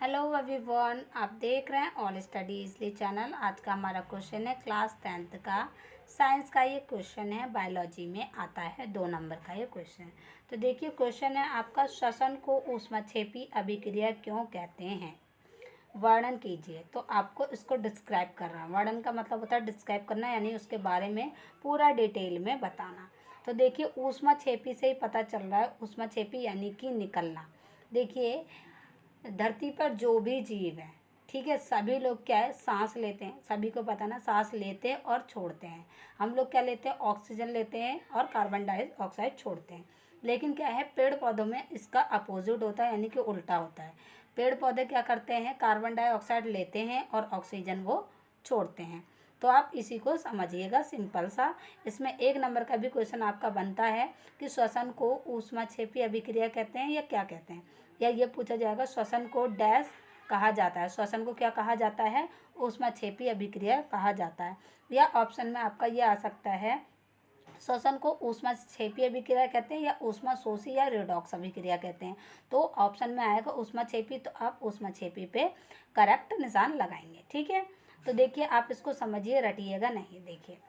Hello everyone, आप देख रहे हैं ऑल स्टडी इजली चैनल। आज का हमारा क्वेश्चन है क्लास 10th का साइंस का। ये क्वेश्चन है, बायोलॉजी में आता है 2 नंबर का ये क्वेश्चन। तो देखिए क्वेश्चन है आपका, श्वसन को ऊष्माक्षेपी अभिक्रिया क्यों कहते हैं, वर्णन कीजिए। तो आपको इसको डिस्क्राइब करना, वर्णन का मतलब होता है डिस्क्राइब करना, यानी उसके बारे में पूरा डिटेल में बताना। तो देखिए ऊष्माक्षेपी से ही पता चल रहा है, ऊष्माक्षेपी यानी कि निकलना। देखिए धरती पर जो भी जीव है, ठीक है, सभी लोग क्या है, सांस लेते हैं। सभी को पता ना, सांस लेते हैं और छोड़ते हैं। हम लोग क्या लेते हैं, ऑक्सीजन लेते हैं और कार्बन डाइऑक्साइड छोड़ते हैं। लेकिन क्या है, पेड़ पौधों में इसका अपोजिट होता है, यानी कि उल्टा होता है। पेड़ पौधे क्या करते हैं, कार्बन डाइऑक्साइड लेते हैं और ऑक्सीजन वो छोड़ते हैं। तो आप इसी को समझिएगा, सिंपल सा। इसमें 1 नंबर का भी क्वेश्चन आपका बनता है कि श्वसन को ऊष्माक्षेपी अभिक्रिया कहते हैं या क्या कहते हैं, या ये पूछा जाएगा श्वसन को डैश कहा जाता है। श्वसन को क्या कहा जाता है, ऊष्माक्षेपी अभिक्रिया कहा जाता है। या ऑप्शन में आपका ये आ सकता है, श्वसन को ऊष्माक्षेपी अभिक्रिया कहते हैं या ऊष्माशोषी या रिडॉक्स अभिक्रिया कहते हैं। तो ऑप्शन में आएगा ऊष्माक्षेपी, तो आप ऊष्माक्षेपी पे करेक्ट निशान लगाएंगे। ठीक है, तो देखिए आप इसको समझिए, रटिएगा नहीं। देखिए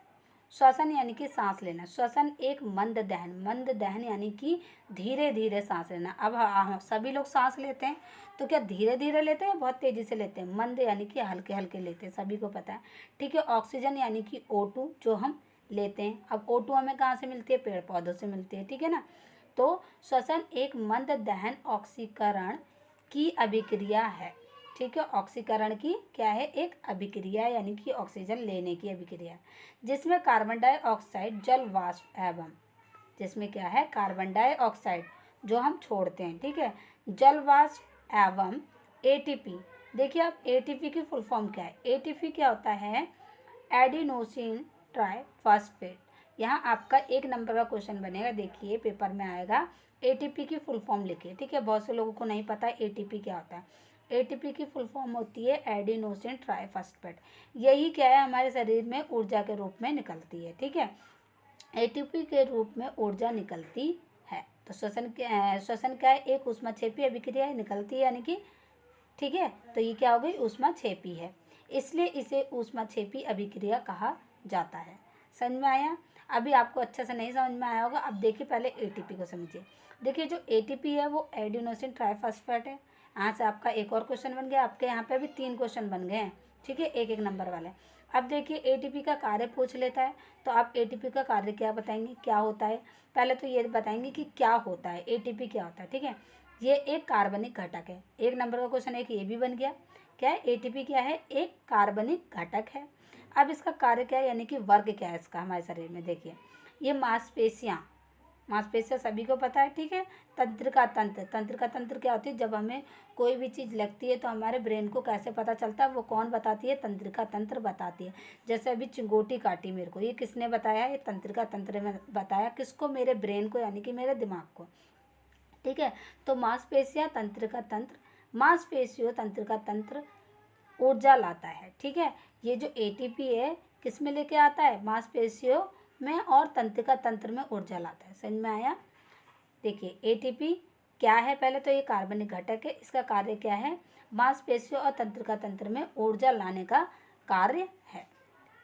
श्वसन यानी कि सांस लेना। श्वसन एक मंद दहन, मंद दहन यानी कि धीरे धीरे सांस लेना। अब सभी लोग सांस लेते हैं, तो क्या धीरे धीरे लेते हैं, बहुत तेजी से लेते हैं। मंद यानी कि हल्के हल्के लेते हैं, सभी को पता है। ठीक है, ऑक्सीजन यानी कि O2 जो हम लेते हैं। अब O2 हमें कहाँ से मिलती है, पेड़ पौधों से मिलती है। ठीक है ना। तो श्वसन एक मंद दहन ऑक्सीकरण की अभिक्रिया है। ठीक है, ऑक्सीकरण की क्या है, एक अभिक्रिया, यानी कि ऑक्सीजन लेने की अभिक्रिया, जिसमें कार्बन डाइऑक्साइड जल वाष्प एवं, जिसमें क्या है, कार्बन डाइऑक्साइड जो हम छोड़ते हैं, ठीक है, जल वाष्प एवं एटीपी। देखिए आप एटीपी की फुल फॉर्म क्या है, एटीपी क्या होता है, एडिनोसिन ट्राइफॉस्फेट। यहाँ आपका 1 नंबर का क्वेश्चन बनेगा, देखिए पेपर में आएगा, एटीपी की फुल फॉर्म लिखिए। ठीक है, बहुत से लोगों को नहीं पता एटीपी क्या होता है। एटीपी की फुल फॉर्म होती है एडिनोसिन ट्राइफॉस्फेट। यही क्या है, हमारे शरीर में ऊर्जा के रूप में निकलती है। ठीक है, एटीपी के रूप में ऊर्जा निकलती है। तो श्वसन क्या है, एक ऊष्माक्षेपी अभिक्रिया निकलती है, यानी कि ठीक है, तो ये क्या हो गई, ऊष्माक्षेपी है, इसलिए इसे ऊष्माक्षेपी अभिक्रिया कहा जाता है। समझ में आया। अभी आपको अच्छे से नहीं समझ में आया होगा। अब देखिए पहले एटीपी को समझिए। देखिए जो एटीपी है वो एडिनोसिन ट्राइफॉस्फेट है। यहाँ से आपका एक और क्वेश्चन बन गया, आपके यहाँ पे अभी 3 क्वेश्चन बन गए हैं। ठीक है, 1-1 नंबर वाले। अब देखिए एटीपी का कार्य पूछ लेता है, तो आप एटीपी का कार्य क्या बताएंगे, क्या होता है। पहले तो ये बताएंगे कि क्या होता है, एटीपी क्या होता है। ठीक है, ये एक कार्बनिक घटक है। 1 नंबर का क्वेश्चन एक ये भी बन गया। क्या है, एटीपी क्या है, एक कार्बनिक घटक है। अब इसका कार्य क्या है, यानी कि वर्ग क्या है इसका हमारे शरीर में। देखिए ये मांसपेशियाँ, मांसपेशियाँ सभी को पता है। ठीक है, तंत्र का तंत्र, तंत्र का तंत्र क्या होती है, जब हमें कोई भी चीज़ लगती है तो हमारे ब्रेन को कैसे पता चलता है, वो कौन बताती है, तंत्र का तंत्र बताती है। जैसे अभी चिंगोटी काटी मेरे को, ये किसने बताया, ये तंत्र का तंत्र में बताया। किसको, मेरे ब्रेन को, यानी कि मेरे दिमाग को। ठीक है, तो मांसपेशियाँ, तंत्र का तंत्र, मांसपेशियों, तंत्र का तंत्र ऊर्जा लाता है। ठीक है, ये जो एटीपी है किस में लेके आता है, मांसपेशियों में और तंत्र का तंत्र में ऊर्जा लाता है। समझ में आया। देखिए एटीपी क्या है, पहले तो ये कार्बनिक घटक है, इसका कार्य क्या है, मांसपेशियों और तंत्र का तंत्र में ऊर्जा लाने का कार्य है।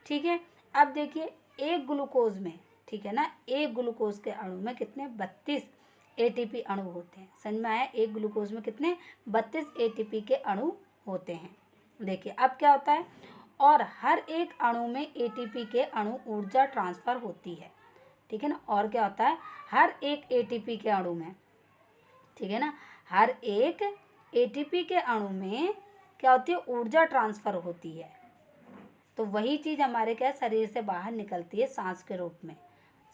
ठीक है, अब देखिए एक ग्लूकोज में, ठीक है ना, एक ग्लूकोज के अणु में कितने, 32 एटीपी अणु होते हैं। समझ में आया, एक ग्लूकोज में कितने, 32 एटीपी के अणु होते हैं। देखिए अब क्या होता है, और हर एक अणु में एटीपी के अणु ऊर्जा ट्रांसफर होती है। ठीक है ना, और क्या होता है, हर एक एटीपी के अणु में, ठीक है ना, हर एक एटीपी के अणु में क्या होती है, ऊर्जा ट्रांसफर होती है। तो वही चीज़ हमारे क्या शरीर से बाहर निकलती है सांस के रूप में।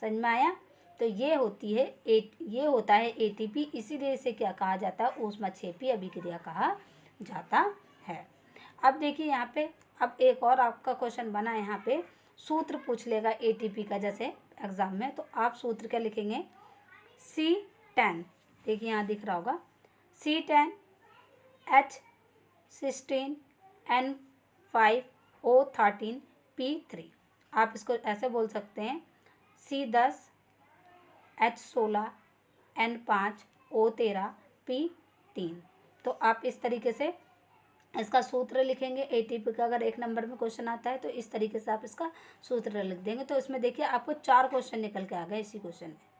समझ में आया। तो ये होती है ये होता है एटीपी, इसीलिए इसे क्या कहा जाता है, ऊष्माक्षेपी अभिक्रिया कहा जाता है। अब देखिए यहाँ पे, अब एक और आपका क्वेश्चन बना है, यहाँ पे सूत्र पूछ लेगा एटीपी का, जैसे एग्जाम में, तो आप सूत्र क्या लिखेंगे, C10। देखिए यहाँ दिख रहा होगा, C10 H16 N5O13 P3। आप इसको ऐसे बोल सकते हैं, C10 H16 N5O13 P3। तो आप इस तरीके से इसका सूत्र लिखेंगे। एटीपी का अगर 1 नंबर में क्वेश्चन आता है तो इस तरीके से आप इसका सूत्र लिख देंगे। तो इसमें देखिए आपको 4 क्वेश्चन निकल के आ गए इसी क्वेश्चन में।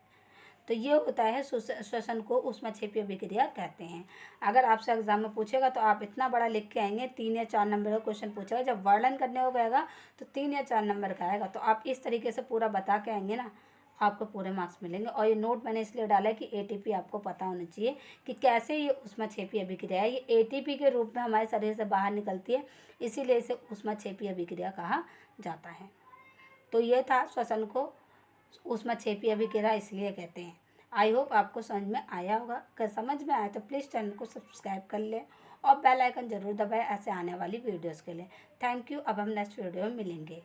तो ये होता है श्वसन को ऊष्माक्षेपीय अभिक्रिया कहते हैं। अगर आपसे एग्जाम में पूछेगा तो आप इतना बड़ा लिख के आएंगे, 3 या 4 नंबर का क्वेश्चन पूछेगा, जब वर्णन करने को कहेगा तो 3 या 4 नंबर का आएगा। तो आप इस तरीके से पूरा बता के आएंगे ना, आपको पूरे मार्क्स मिलेंगे। और ये नोट मैंने इसलिए डाला है कि एटीपी आपको पता होना चाहिए कि कैसे ये ऊष्माक्षेपीय अभिक्रिया है। ये एटीपी के रूप में हमारे शरीर से बाहर निकलती है, इसीलिए इसे ऊष्माक्षेपीय अभिक्रिया कहा जाता है। तो ये था श्वसन को ऊष्माक्षेपीय अभिक्रिया इसलिए कहते हैं। आई होप आपको समझ में आया होगा। अगर समझ में आया तो प्लीज़ चैनल को सब्सक्राइब कर लें और बेल आइकन ज़रूर दबाएं ऐसे आने वाली वीडियोस के लिए। Thank you. अब हम नेक्स्ट वीडियो में मिलेंगे।